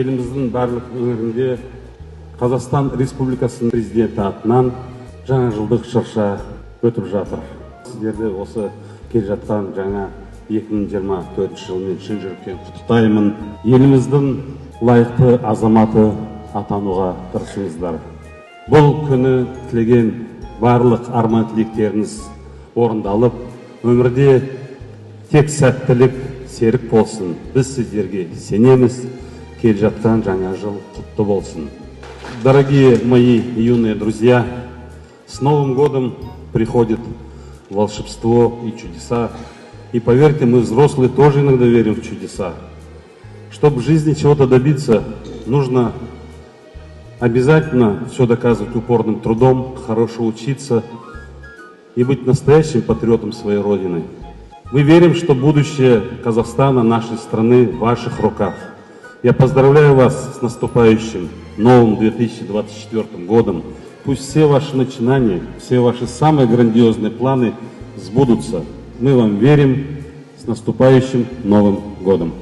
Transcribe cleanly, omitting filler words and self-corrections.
еліміздің барлық өңірінде Қазақстан Республикасының президенті атынан жаңа жылдық шырша өтіп жатыр. Сіздерді осы келе жатқан жаңа 2024 жылмен шын жүректен құттықтаймын. Еліміздің лайықты азаматы атануға тырысыңыздар. Бұл күні тілеген барлық арман тілектеріңіз орындалып, өмірде тек сәттілік серік болсын. Біз сіздерге сенеміз. Келе жатқан жаңа жыл құтты болсын. Дорогие мои юные друзья, с Новым годом приходит волшебство и чудеса. И поверьте, мы взрослые тоже иногда верим в чудеса. Чтобы в жизни чего-то добиться, нужно обязательно все доказывать упорным трудом, хорошо учиться и быть настоящим патриотом своей Родины. Мы верим, что будущее Казахстана, нашей страны в ваших руках. Я поздравляю вас с наступающим новым 2024 годом. Пусть все ваши начинания, все ваши самые грандиозные планы сбудутся. Мы вам верим. С наступающим Новым годом!